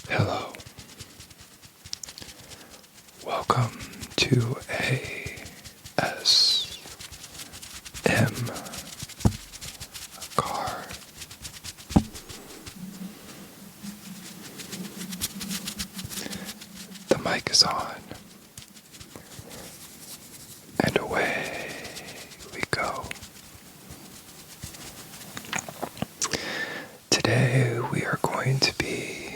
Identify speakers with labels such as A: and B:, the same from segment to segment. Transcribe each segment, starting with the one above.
A: Hello. Welcome to ASMcaR. The mic is on. And away we go. Today we are going to be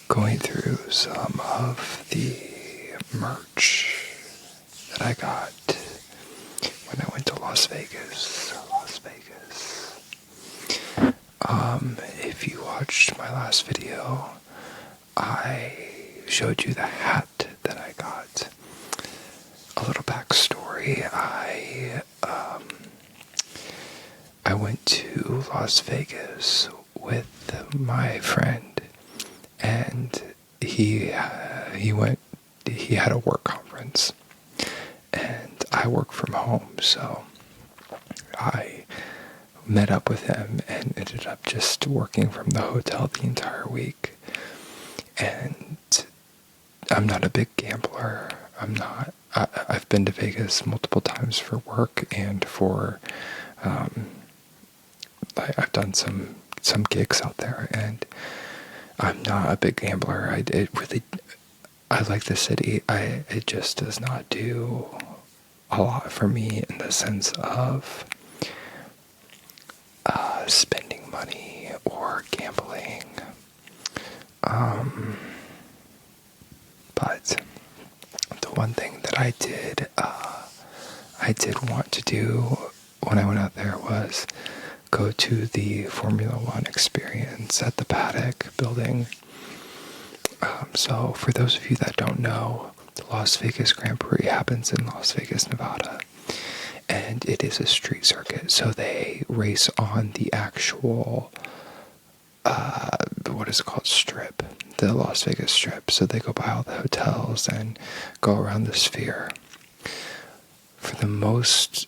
A: going through some of the merch that I got when I went to Las Vegas. If you watched my last video, I showed you the hat that I got. A little backstory. I went to Las Vegas with my friend, and he had a work conference, and I work from home, so I met up with him and ended up just working from the hotel the entire week. And I'm not a big gambler. I've been to Vegas multiple times for work and for I've done some gigs out there, and I'm not a big gambler. I like the city. It just does not do a lot for me in the sense of spending money or gambling. But the one thing that I did want to do when I went out there was go to the Formula One experience at the Paddock building. So for those of you that don't know, the Las Vegas Grand Prix happens in Las Vegas, Nevada. And it is a street circuit, so they race on the actual, what is it called, strip, the Las Vegas Strip. So they go by all the hotels and go around the sphere. For the most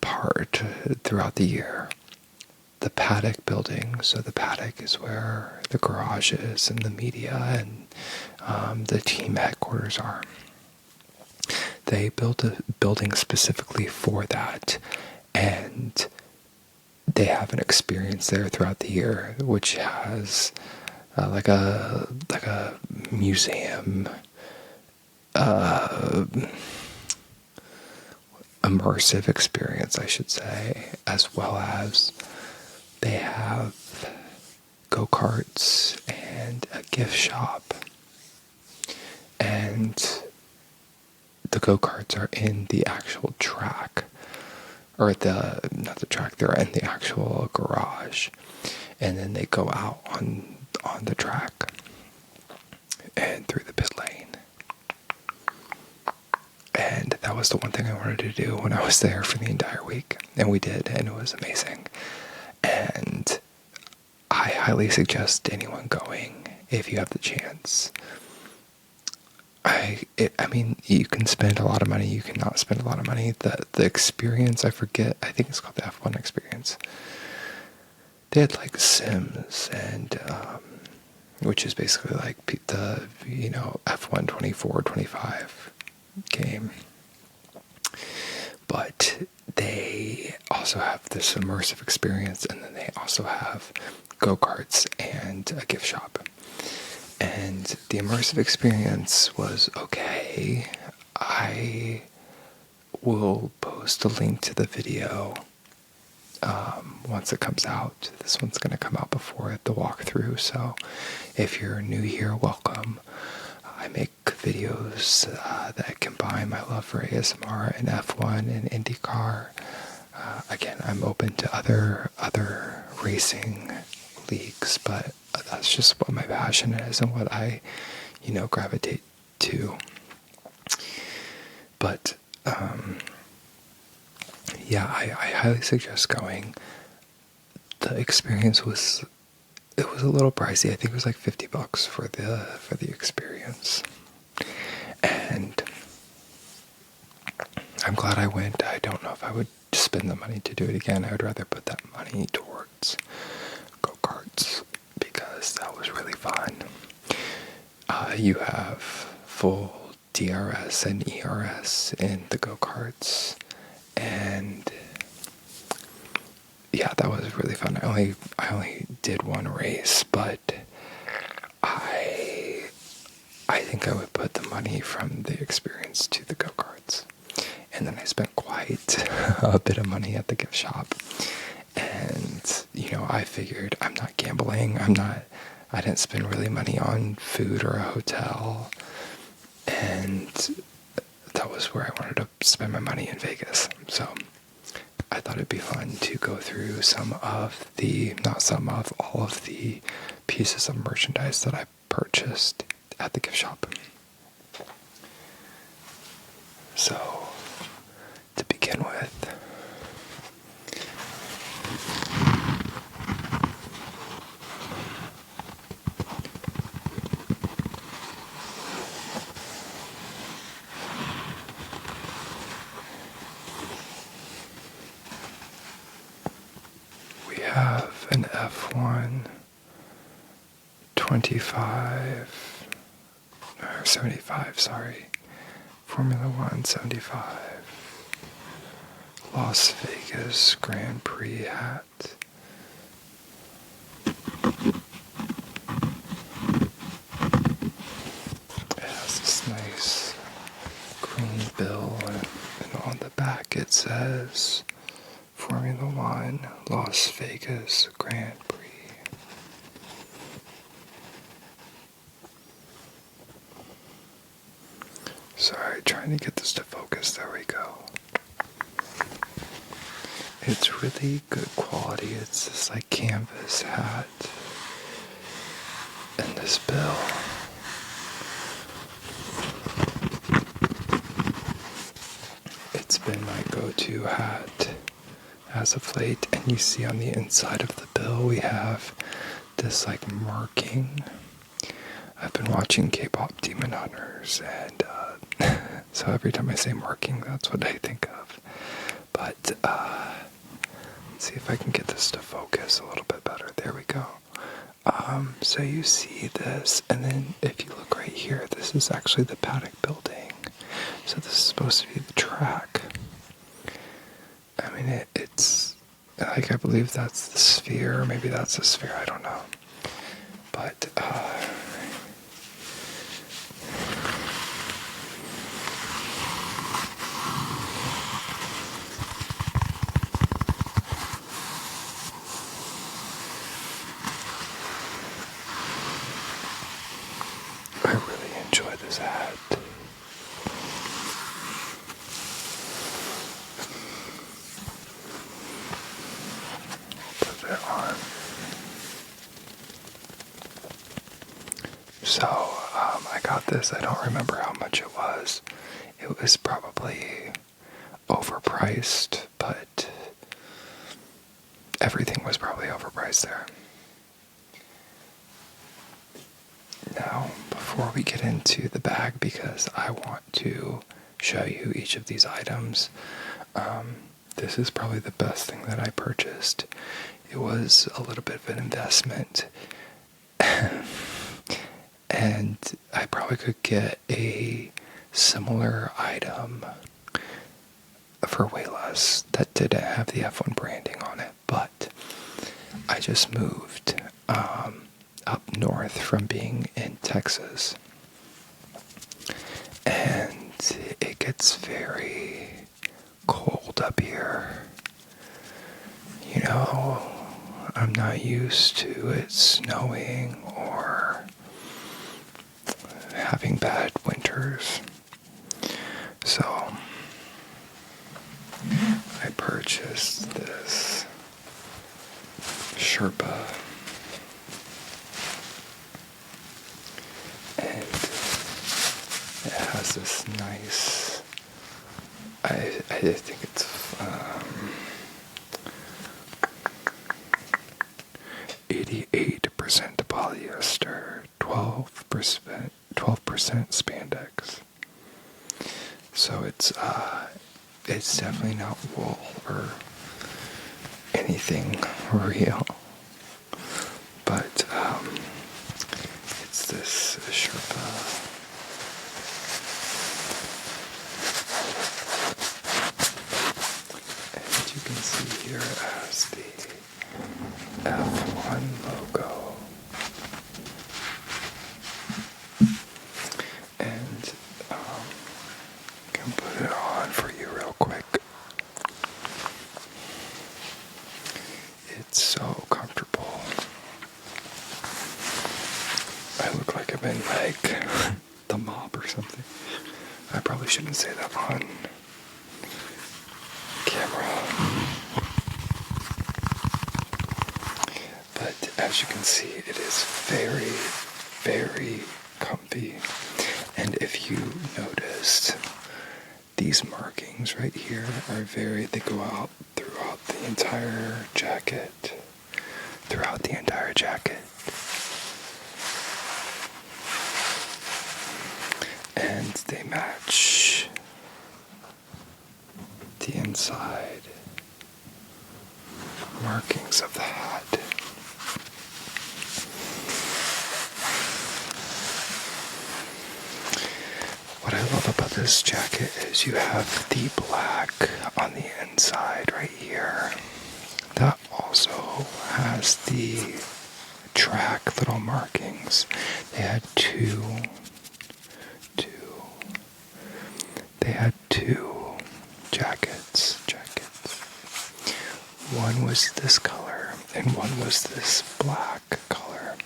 A: part throughout the year, the Paddock building, so the Paddock is where the garages and the media and the team headquarters are. They built a building specifically for that, and they have an experience there throughout the year, which has like a museum, immersive experience, I should say, as well as they have go-karts and a gift shop, and the go-karts are in the actual track, or not the track, they're in the actual garage, and then they go out on the track and through the pit lane. And that was the one thing I wanted to do when I was there for the entire week, and we did, and it was amazing. And I highly suggest anyone going if you have the chance. I mean, you can spend a lot of money, you cannot spend a lot of money. The experience, I think it's called the F1 experience. They had like Sims, and which is basically like the F1 24, 25 game. But they also have this immersive experience, and then they also have go-karts and a gift shop. And the immersive experience was okay. I will post a link to the video once it comes out. This one's going to come out before the walkthrough, so if you're new here, welcome. I make videos that combine my love for ASMR and F1 and IndyCar. Again, I'm open to other racing leagues, but that's just what my passion is and what I, gravitate to. But, yeah, I highly suggest going. The experience was a little pricey. I think it was like $50 for the experience. And I'm glad I went. I don't know if I would spend the money to do it again. I would rather put that money towards go-karts, because races. That was really fun. You have full DRS and ERS in the go-karts, and yeah, that was really fun. I only did one race, but I think I would put the money from the experience to the go-karts. And then I spent quite a bit of money at the gift shop. And, I figured I'm not gambling. I didn't spend really money on food or a hotel. And that was where I wanted to spend my money in Vegas. So I thought it'd be fun to go through all of the pieces of merchandise that I purchased at the gift shop. So, to begin with, we have an F1 25, or 75, sorry, Formula 1 75, Las Vegas Grand Prix hat. It has this nice green bill, and on the back it says Formula 1 Las Vegas Grand Prix. Sorry, trying to get this to focus. There we go. It's really good quality. It's this like canvas hat and this bill. It's been my go-to hat as of late, and you see on the inside of the bill we have this like marking. I've been watching K-pop Demon Hunters, and so every time I say marking, that's what I think of. But let's see if I can get this to focus a little bit better. There we go. So you see this, and then if you look right here, this is actually the paddock building. So this is supposed to be the track. I mean, it's like, I believe that's the sphere, or maybe that's the sphere, I don't know. But I really enjoy this hat. Put it on. So, I got this. I don't remember how much it was. It was probably overpriced, but everything was probably overpriced there. Now, before we get into the bag, because I want to show you each of these items, this is probably the best thing that I purchased. It was a little bit of an investment, and I probably could get a similar item for way less that didn't have the F1 branding on it, but I just moved up north from being in Texas, and it gets very cold up here. I'm not used to it snowing or having bad winters. So I purchased this Sherpa, and it has this nice, I think it's 88% polyester, 12% spandex. So it's definitely not wool or anything real. But in like the mob or something. I probably shouldn't say that on camera. But as you can see, it is very, very comfy. And if you noticed, these markings right here are they go out throughout the entire jacket. Throughout the entire jacket. And they match the inside markings of the hat. What I love about this jacket is you have the black on the inside right here. That also has the track little markings. They had two jackets. One was this color and one was this black color.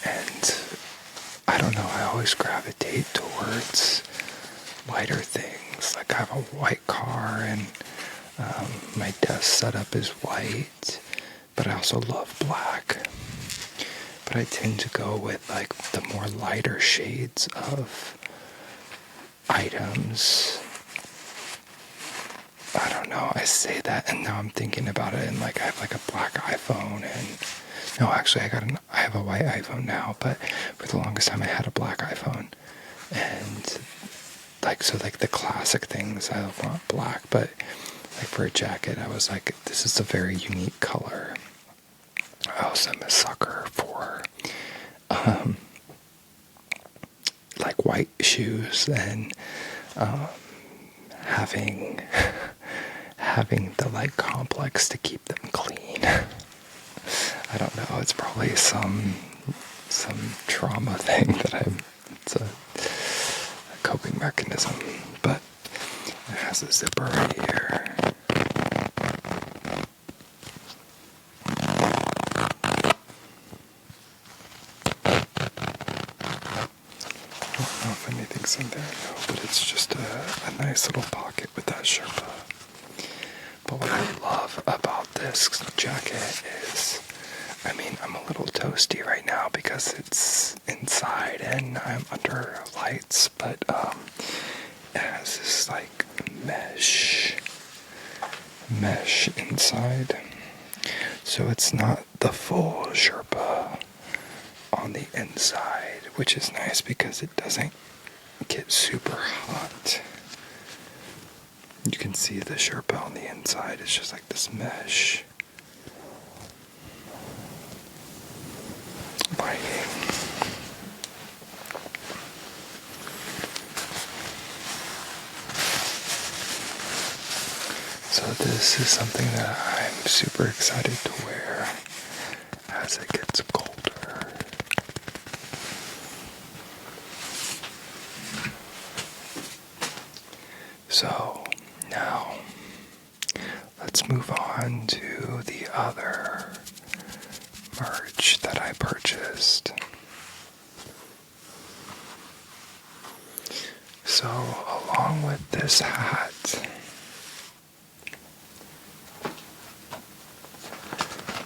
A: And I don't know, I always gravitate towards lighter things. Like I have a white car and my desk setup is white, but I also love black. But I tend to go with like the more lighter shades of items. I don't know, I say that and now I'm thinking about it and like I have like a black iPhone and no, actually I have a white iPhone now, but for the longest time I had a black iPhone. And like, so like the classic things I want black, but like for a jacket I was like, this is a very unique color. I also am a sucker for like white shoes and having the like complex to keep them clean. I don't know, it's probably some trauma thing that it's a coping mechanism, but it has a zipper right here. I don't know if anything's in there, no, but it's just a nice little pocket with that Sherpa. But what I love about this jacket is, I mean, I'm a little toasty right now because it's inside and I'm under lights, but it has this like mesh inside. So it's not the full Sherpa on the inside, which is nice because it doesn't get super hot. You can see the Sherpa on the inside. It's just like this mesh lining. So this is something that I'm super excited to wear as it gets colder. So now let's move on to the other merch that I purchased. So along with this hat,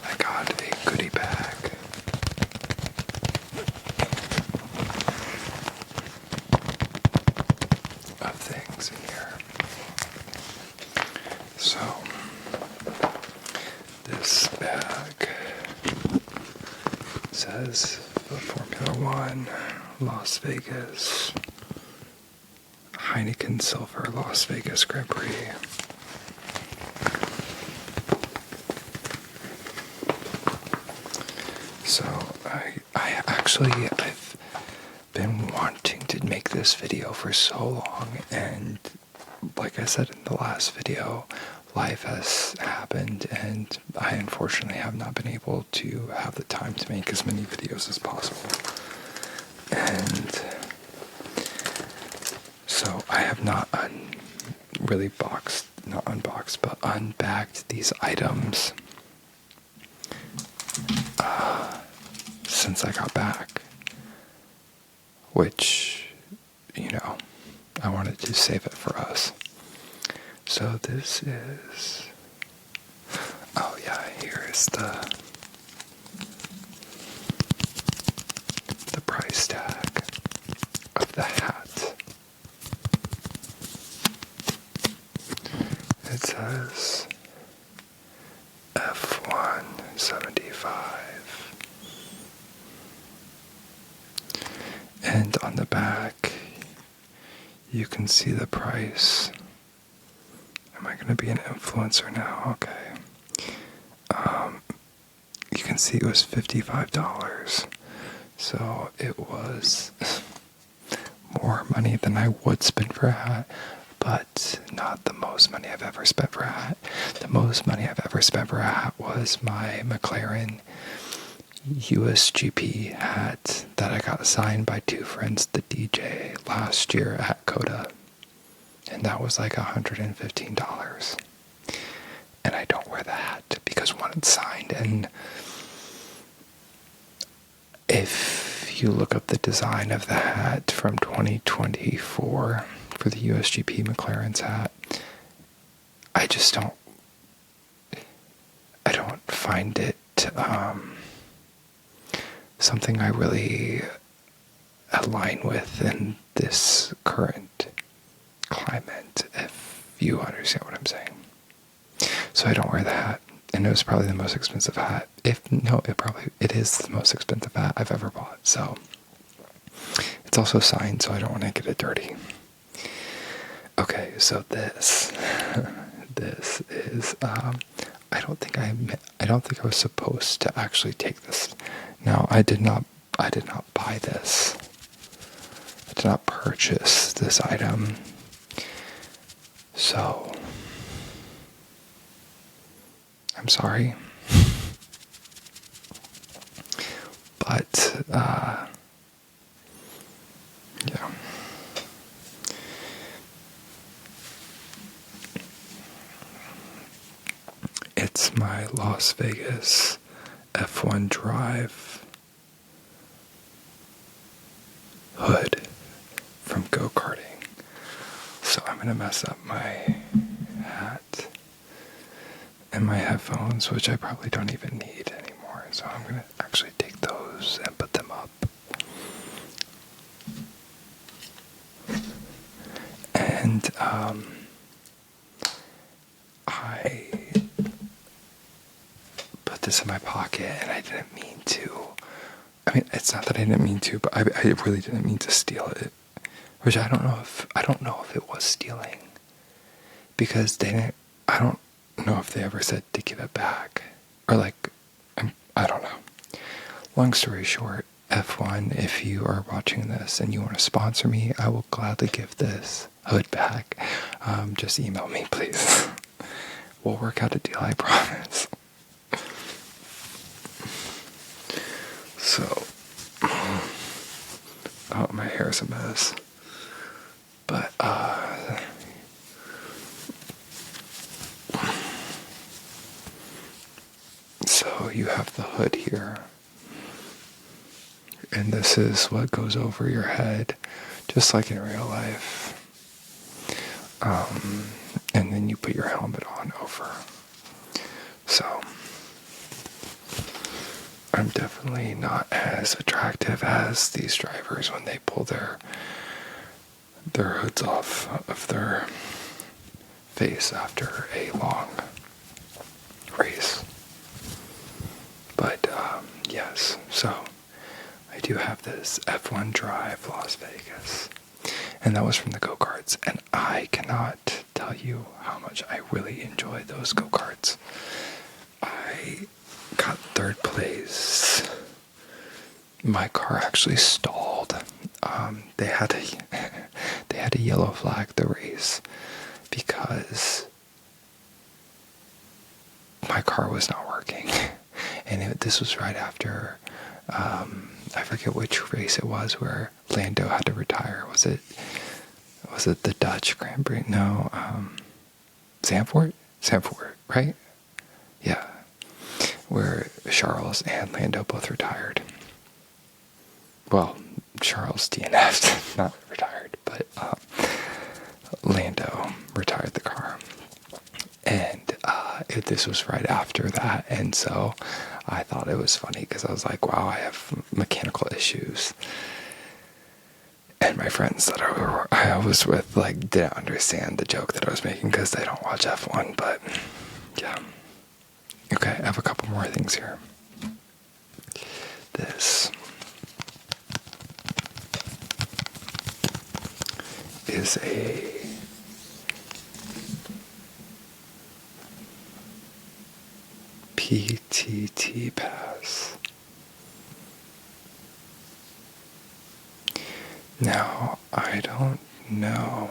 A: I got a goodie bag. Of things in here. So this bag says the Formula One Las Vegas Heineken Silver Las Vegas Grand Prix. So I've been wanting to make this video for so long, and like I said in the last video, life has happened and I unfortunately have not been able to have the time to make as many videos as possible. And so I have not unbagged these items since I got back. which, I wanted to save it for us. So this is, oh yeah, here is the price tag of the hat. It says F175. And on the back, you can see the price. Am I going to be an influencer now? Okay. You can see it was $55. So it was more money than I would spend for a hat, but not the most money I've ever spent for a hat. The most money I've ever spent for a hat was my McLaren USGP hat that I got signed by two friends, the DJ, last year at Coda. And that was like $115. And I don't wear the hat because one, it's signed, and if you look up the design of the hat from 2024 for the USGP McLaren's hat, I don't find it something I really align with in this current climate, if you understand what I'm saying. So I don't wear the hat, and it was probably the most expensive hat. It is the most expensive hat I've ever bought. So it's also signed, so I don't want to get it dirty. Okay, so this is I don't think I was supposed to actually take this. Now, I did not buy this. I did not purchase this item. So I'm sorry. But yeah. It's my Las Vegas F1 Drive hood from go-karting. So I'm going to mess up my hat and my headphones, which I probably don't even need anymore. So I'm going to actually take those and put them up. And I put this in my pocket, and I didn't mean to. I mean, it's not that I didn't mean to, but I really didn't mean to steal it. Which I don't know if it was stealing, because I don't know if they ever said to give it back, or I don't know. Long story short, F1, if you are watching this and you want to sponsor me, I will gladly give this hood back. Just email me, please. We'll work out a deal, I promise. So, oh, my hair's a mess. But, so you have the hood here. And this is what goes over your head, just like in real life. And then you put your helmet on over. So, I'm definitely not as attractive as these drivers when they pull their hoods off of their face after a long race. But, yes, so I do have this F1 Drive Las Vegas, and that was from the go-karts, and I cannot tell you how much I really enjoy those go-karts. I got third place. My car actually stalled. They had a yellow flag the race because my car was not working, and this was right after I forget which race it was where Lando had to retire. Was it the Dutch Grand Prix? No, Zandvoort, right? Yeah, where Charles and Lando both retired. Well, Charles DNF'd, not retired, but Lando retired the car. And this was right after that, and so I thought it was funny because I was like, wow, I have mechanical issues. And my friends that I was with like didn't understand the joke that I was making because they don't watch F1, but yeah. Okay, I have a couple more things here. This is a PTT pass. Now, I don't know.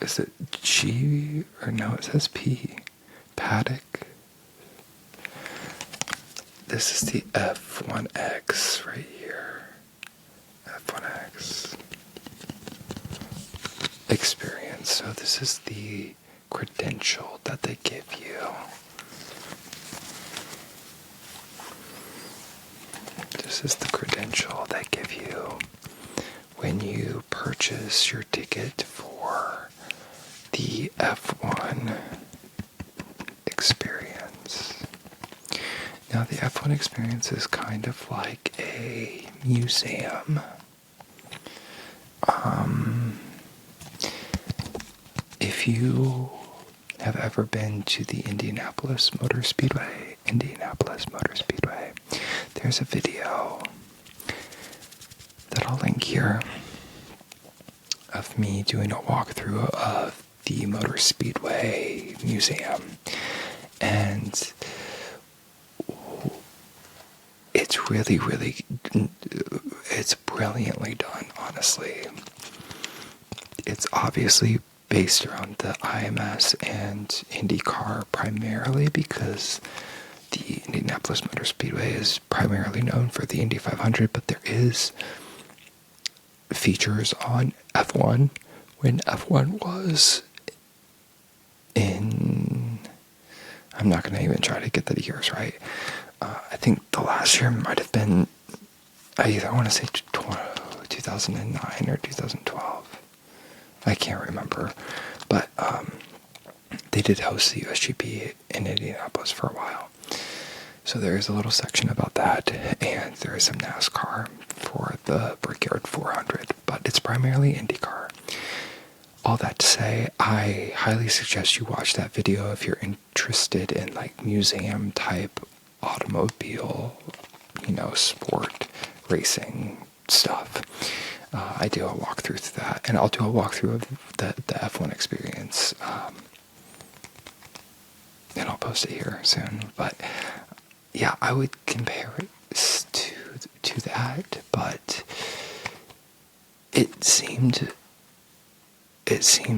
A: Is it G or no? It says P. Paddock. This is the F1X right here. F1X experience. So this is the credential that they give you. This is the credential they give you when you purchase your ticket for the F1 experience. Now, the F1 experience is kind of like a museum. If you have ever been to the Indianapolis Motor Speedway, there's a video that I'll link here of me doing a walkthrough of the Motor Speedway Museum. And it's really, it's brilliantly done, honestly. It's obviously based around the IMS and IndyCar primarily because the Indianapolis Motor Speedway is primarily known for the Indy 500, but there is features on F1 when F1 was in... I'm not going to even try to get the years right. I think the last year might have been, I either want to say 2009 or 2012. I can't remember. But they did host the USGP in Indianapolis for a while. So there is a little section about that, and there is some NASCAR for the Brickyard 400, but it's primarily IndyCar. All that to say, I highly suggest you watch that video if you're interested in like museum type automobile, sport racing stuff. I do a walkthrough to that, and I'll do a walkthrough of the F1 experience, and I'll post it here soon. But yeah, I would compare it to that, but it seemed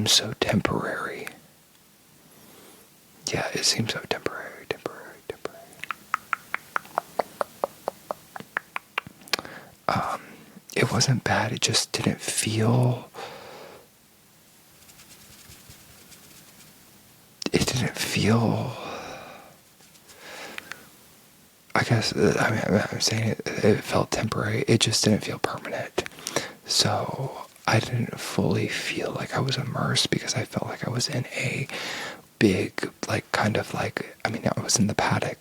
A: so temporary. Yeah, it seems so temporary. It wasn't bad, it just didn't feel... I guess, I'm saying it felt temporary, it just didn't feel permanent. So I didn't fully feel like I was immersed because I felt like I was in a big, I was in the paddock,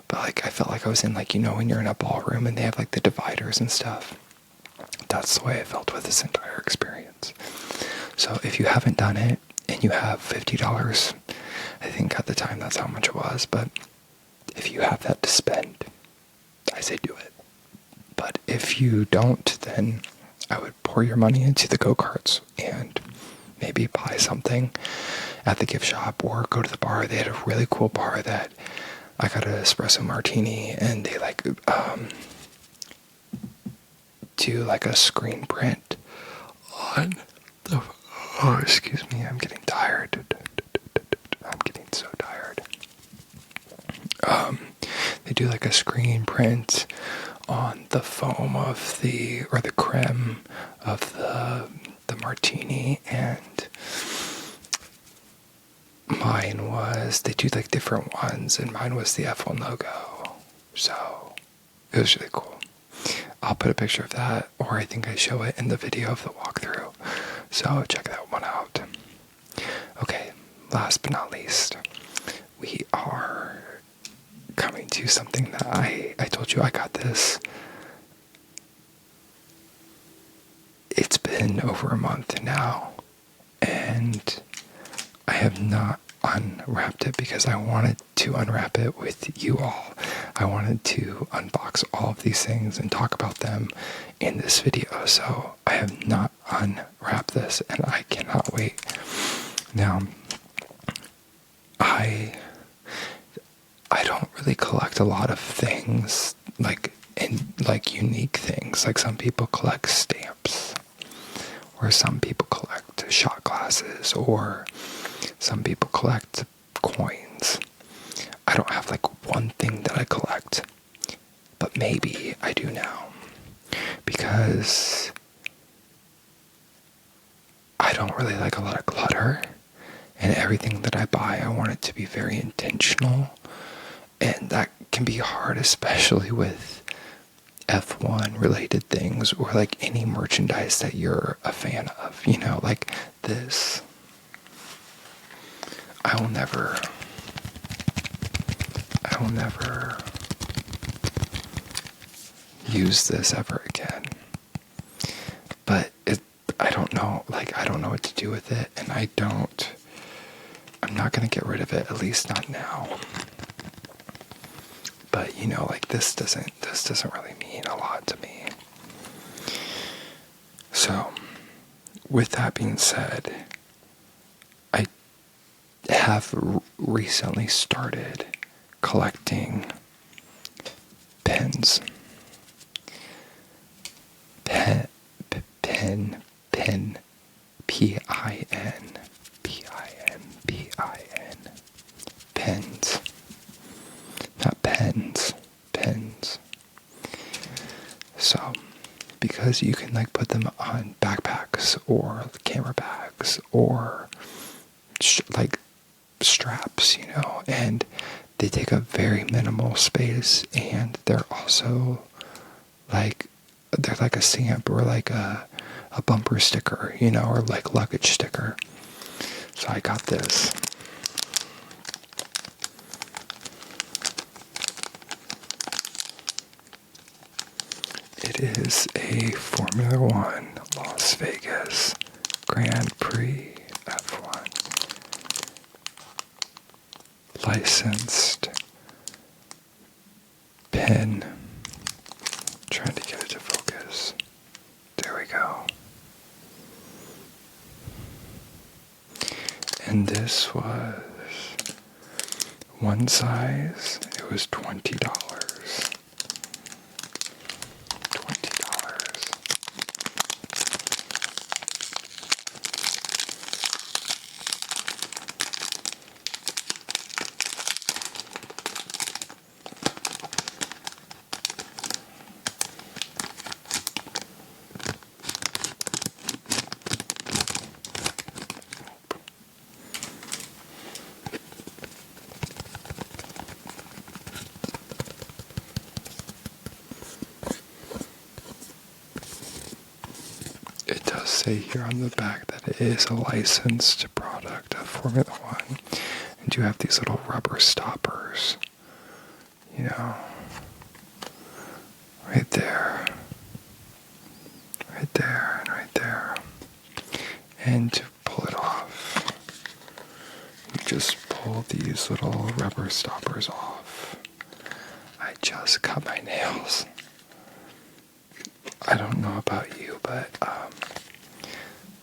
A: but I felt like I was in when you're in a ballroom and they have the dividers and stuff. That's the way I felt with this entire experience. So if you haven't done it and you have $50, I think at the time that's how much it was, but if you have that to spend, I say do it. But if you don't, then I would pour your money into the go-karts and maybe buy something at the gift shop or go to the bar. They had a really cool bar that I got an espresso martini, and they do a screen print on the... Oh, excuse me, I'm getting tired. I'm getting so tired. They do a screen print on the foam of the creme of the martini, and mine was, they do different ones, and mine was the F1 logo. So it was really cool. I'll put a picture of that, or I think I show it in the video of the walkthrough. So check that one out. Okay, last but not least, we are coming to something that I told you I got this. It's been over a month now, and I have not unwrapped it because I wanted to unwrap it with you all. I wanted to unbox all of these things and talk about them in this video, so I have not unwrapped this, and I cannot wait. Now, I don't really collect a lot of things, like unique things. Like some people collect stamps, or some people collect shot glasses, or some people collect coins. I don't have like one thing that I collect, but maybe I do now, because I don't really like a lot of clutter, and everything that I buy, I want it to be very intentional, and that can be hard, especially with F1 related things, or like any merchandise that you're a fan of, you know, like this. I will never use this ever again. But I don't know what to do with it, and I'm not gonna get rid of it, at least not now. But you know, like this doesn't really mean a lot to me. So, with that being said, I have recently started collecting pens. Pen, P-I-N, pens. Not pens, pens. So, because you can like put them on backpacks or camera bags or like straps, you know, and they take up very minimal space, and they're also like, they're like a stamp or like a bumper sticker, you know, or like luggage sticker. So I got this. It is a Formula One Las Vegas Grand Prix F1 licensed pen. Trying to get it to focus. There we go. And this was one size. It was $20. $20. It does say here on the back that it is a licensed product of Formula One. And you have these little rubber stoppers, you know, right there, and right there. And to pull it off, you just pull these little rubber stoppers off. I just cut my nails. I don't know about you, but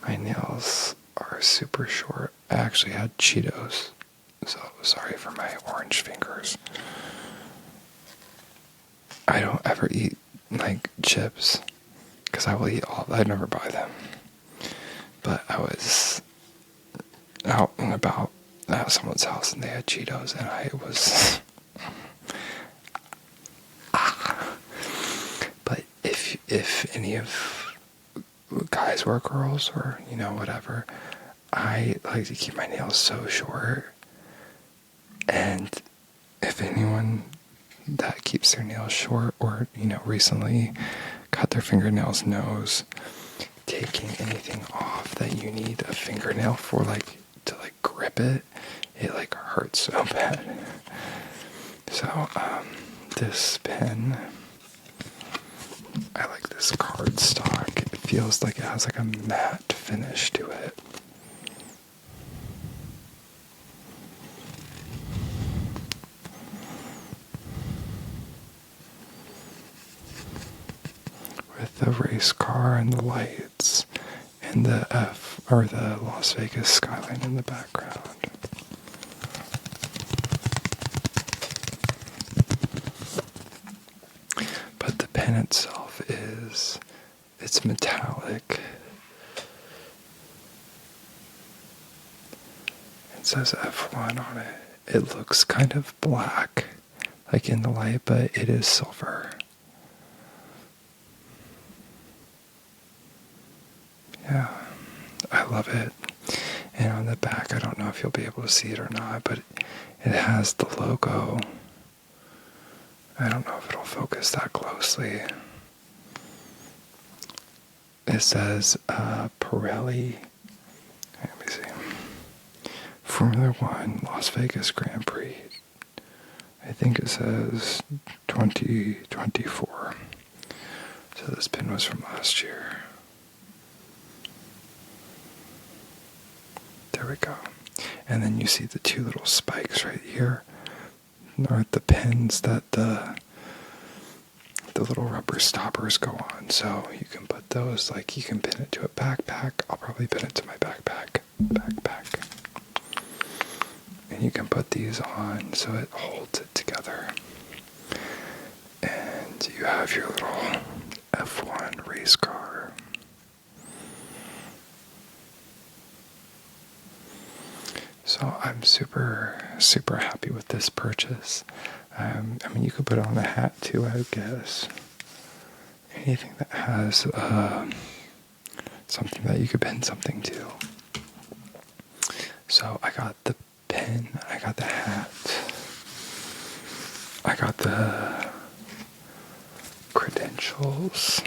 A: my nails are super short. I actually had Cheetos, so sorry for my orange fingers. I don't ever eat like chips, because I will eat all. I never buy them. But I was out and about at someone's house and they had Cheetos, and I was. But if any of guys or girls or, you know, whatever, I like to keep my nails so short. And if anyone that keeps their nails short, or, you know, recently cut their fingernails knows taking anything off that you need a fingernail for, like, to like grip it, it like hurts so bad. So this pen, I like this cardstock. It feels like it has like a matte finish to it. With the race car and the lights and the the Las Vegas skyline in the background. But the pen itself it's metallic. It says F1 on it. It looks kind of black, like in the light, but it is silver. Yeah, I love it. And on the back, I don't know if you'll be able to see it or not, but it has the logo. I don't know if it'll focus that closely. It says Pirelli. Let me see. Formula One Las Vegas Grand Prix. I think it says 2024. So this pin was from last year. There we go. And then you see the two little spikes right here are the pins that the little rubber stoppers go on. So you can put those, like you can pin it to a backpack. I'll probably pin it to my backpack. And you can put these on so it holds it together. And you have your little F1 race car. So I'm super happy with this purchase. I mean, you could put on a hat too, I guess. Anything that has something that you could pin something to. So I got the pen, I got the hat, I got the credentials,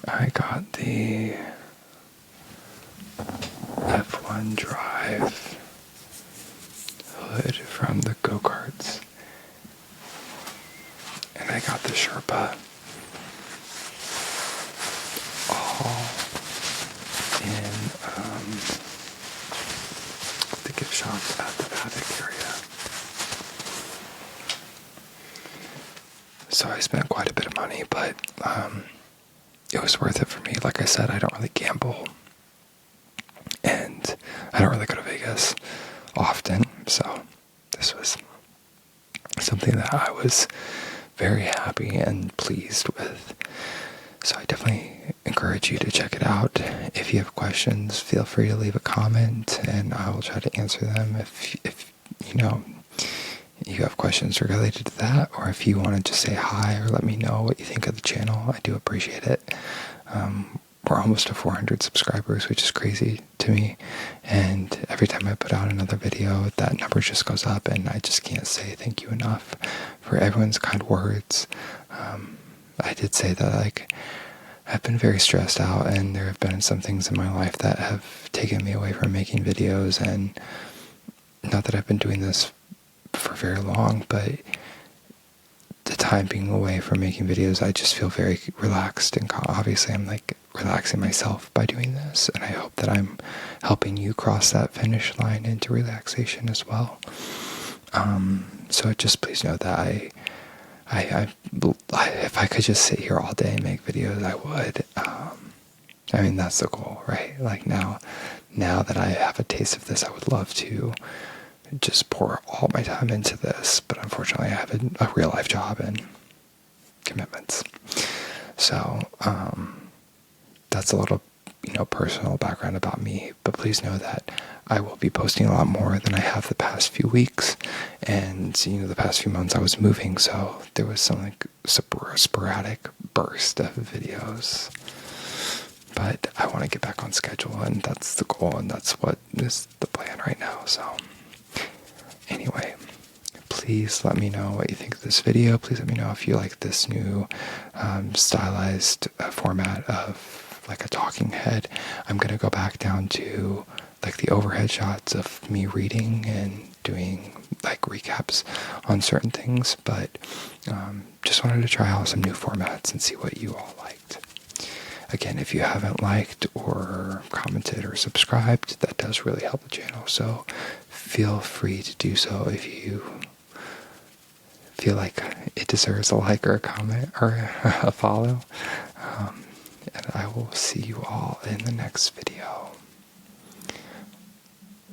A: I got the F1 drive hood from the go-karts, and I got the Sherpa, all in the gift shop at the attic area. So I spent quite a bit of money, but it was worth it for me. Like I said, I don't really gamble, and I don't really go to Vegas often, so this was something that I was very happy and pleased with. So I definitely encourage you to check it out. If you have questions, feel free to leave a comment, and I will try to answer them. If you have questions related to that, or if you want to just say hi or let me know what you think of the channel, I do appreciate it. We're almost to 400 subscribers, which is crazy to me, and every time I put out another video, that number just goes up, and I just can't say thank you enough for everyone's kind words. I did say that, like, I've been very stressed out, and there have been some things in my life that have taken me away from making videos, and not that I've been doing this for very long, but the time being away from making videos, I just feel very relaxed, and obviously I'm like relaxing myself by doing this, and I hope that I'm helping you cross that finish line into relaxation as well. So just please know that I if I could just sit here all day and make videos, I would. I mean, that's the goal, right? Like now that I have a taste of this, I would love to just pour all my time into this, but unfortunately I have a real life job and commitments. So that's a little personal background about me, but please know that I will be posting a lot more than I have the past few weeks, and the past few months I was moving, so there was some like sporadic burst of videos, but I want to get back on schedule, and that's the goal, and that's what is the plan right now. So anyway, please let me know what you think of this video. Please let me know if you like this new stylized format of like a talking head. I'm going to go back down to like the overhead shots of me reading and doing like recaps on certain things, but just wanted to try out some new formats and see what you all liked. Again, if you haven't liked or commented or subscribed, that does really help the channel, so feel free to do so if you feel like it deserves a like or a comment or a follow. And I will see you all in the next video.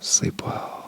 A: Sleep well.